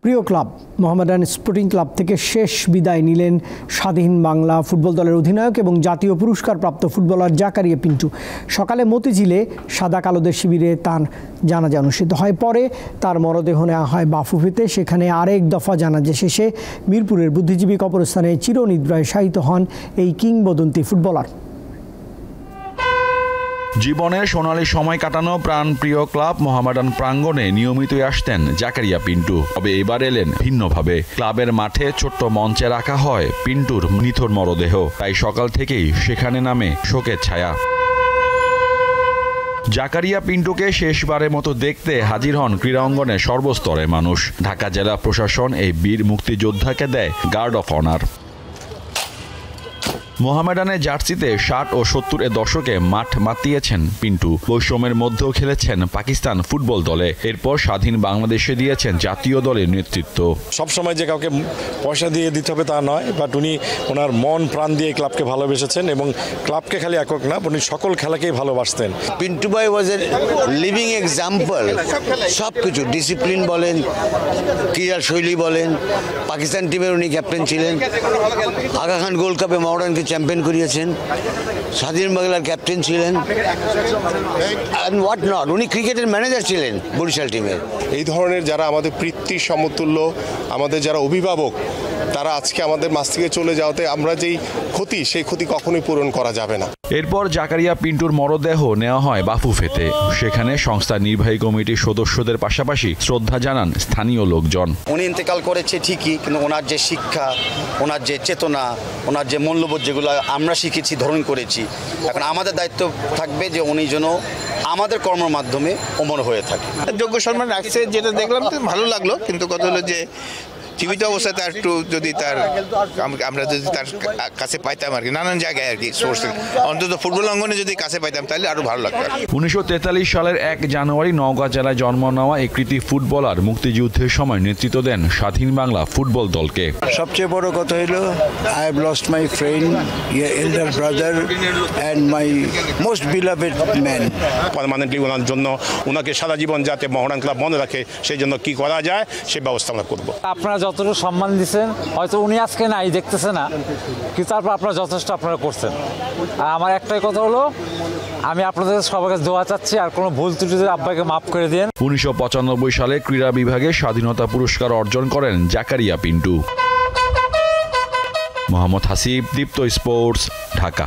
প্রিয় club Mohammedan sporting club থেকে শেষ বিদায় নিলেন স্বাধীন বাংলা ফুটবল দলের অধিনায়ক এবং জাতীয় পুরস্কারপ্রাপ্ত ফুটবলার জাকারিয়া পিন্টু। সকালে মতিঝিলে সাদা কালোদের শিবিরে তার জানাজা অনুষ্ঠিত হয়। পরে তার মরদেহ নেওয়া হয় বাফুফেতে। সেখানে আরেক দফা জানাজা শেষে মিরপুরের বুদ্ধিজীবী কবরস্থানে চিরনিদ্রায় শায়িত হন এই কিংবদন্তি ফুটবলার। জীবনের সোনালী সময় কাটানো প্রাণপ্রিয় ক্লাব মোহামেডান প্রাঙ্গণে নিয়মিতই আসতেন জাকারিয়া পিন্টু। তবে এবার এলেন ভিন্নভাবে। ক্লাবের মাঠে ছোট্ট মঞ্চে রাখা হয় পিন্টুর নিথর মরদেহ। তাই সকাল থেকেই সেখানে নামে শোকের ছায়া। জাকারিয়া পিন্টুকে শেষবারের মতো দেখতে হাজির হন ক্রীড়া অঙ্গনে সর্বস্তরের মানুষ। ঢাকা জেলা প্রশাসন এই বীর মুক্তিযোদ্ধাকে দেয় গার্ড অফ অনার। মোহামেডানের জার্সিতে ৬০ ও ৭০-এর দশকে মাঠ মাতিয়েছেন পিন্টু। বৈষম্যের মধ্যেও খেলেছেন পাকিস্তান ফুটবল দলে। এরপর স্বাধীন বাংলাদেশে দিয়েছেন জাতীয় দলের নেতৃত্ব। সবসময় যে কাউকে পয়সা দিয়ে দিতে হবে তা নয়, বাট উনি ওনার মন প্রাণ দিয়ে ক্লাবকে ভালোবেসেছেন এবং ক্লাবকে খালি একক না, উনি সকল খেলাকেই ভালোবাসতেন। পিন্টু ভাই ওয়াজ এ লিভিং এক্সাম্পল। সব কিছু ডিসিপ্লিন বলেন, ক্রীড়া শৈলী বলেন। পাকিস্তান টিমের উনি ক্যাপ্টেন ছিলেন। আগা খান গোল্ড কাপে মোহামেডানকে চ্যাম্পিয়ন করিয়েছেন। স্বাধীন বাংলার ক্যাপ্টেন ছিলেন। হোয়াট নট, উনি ক্রিকেটের ম্যানেজার ছিলেন বরিশাল টিমের। এই ধরনের যারা আমাদের পিতৃ সমতুল্য, আমাদের যারা অভিভাবক, তারা আজকে আমাদের মাছ থেকে চলে যাওয়াতে আমরা যেই ক্ষতি, সেই ক্ষতি কখনোই পূরণ করা যাবে না। এরপর জাকারিয়া পিন্টুর মরদেহ নেওয়া হয় বাফুফেতে। সেখানে সংস্থার নির্বাহী কমিটির সদস্যদের পাশাপাশি শ্রদ্ধা জানান স্থানীয় লোকজন। উনি ইন্তেকাল করেছে ঠিকই, কিন্তু ওনার যে শিক্ষা, ওনার যে চেতনা, ওনার যে মূল্যবোধ যেগুলো আমরা শিখেছি, ধারণ করেছি, এখন আমাদের দায়িত্ব থাকবে যে উনি যেন আমাদের কর্মের মাধ্যমে অমর হয়ে থাকে। যোগ্য সম্মান রাখছে, যেটা দেখলাম ভালো লাগলো। কিন্তু কথা হলো যে জীবিত অবস্থায় তার একটু যদি আমরা যদি তার কাছে পাইতাম আর কি, নানান জায়গায় আর কি সোর্স, অন্তত ফুটবল অঙ্গনে যদি কাছে পাইতাম তাহলে আরো ভালো লাগতো। 1943 সালের 1 জানুয়ারি নওগাঁ জেলায় জন্ম নেওয়া এই কৃতি ফুটবলার মুক্তিযুদ্ধের সময় নেতৃত্ব দেন স্বাধীন বাংলা ফুটবল দলকে। সবচেয়ে বড় কথা হলো I have lost my friend, elder brother and my most beloved man. Permanently ওনার জন্য, ওনাকে সারা জীবন যাতে মোহামেডান ক্লাব মনে রাখে, সেই জন্য কি করা যায় সে ব্যবস্থা আমরা করবো। আপনারা যতটুকু সম্মান দিচ্ছেন, হয়তো উনি আজকে নাই, দেখতেছে না, কিন্তু তারপর আপনারা যথেষ্ট আপনারা করছেন। আর আমার একটাই কথা হলো, আমি আপনাদের সবার কাছে দোয়া চাচ্ছি, আর কোনো ভুল ত্রুটি আব্বাকে মাফ করে দিন। 1995 সালে ক্রীড়া বিভাগে স্বাধীনতা পুরস্কার অর্জন করেন জাকারিয়া পিন্টু। মোহাম্মদ হাসিব, দীপ্ত স্পোর্টস, ঢাকা।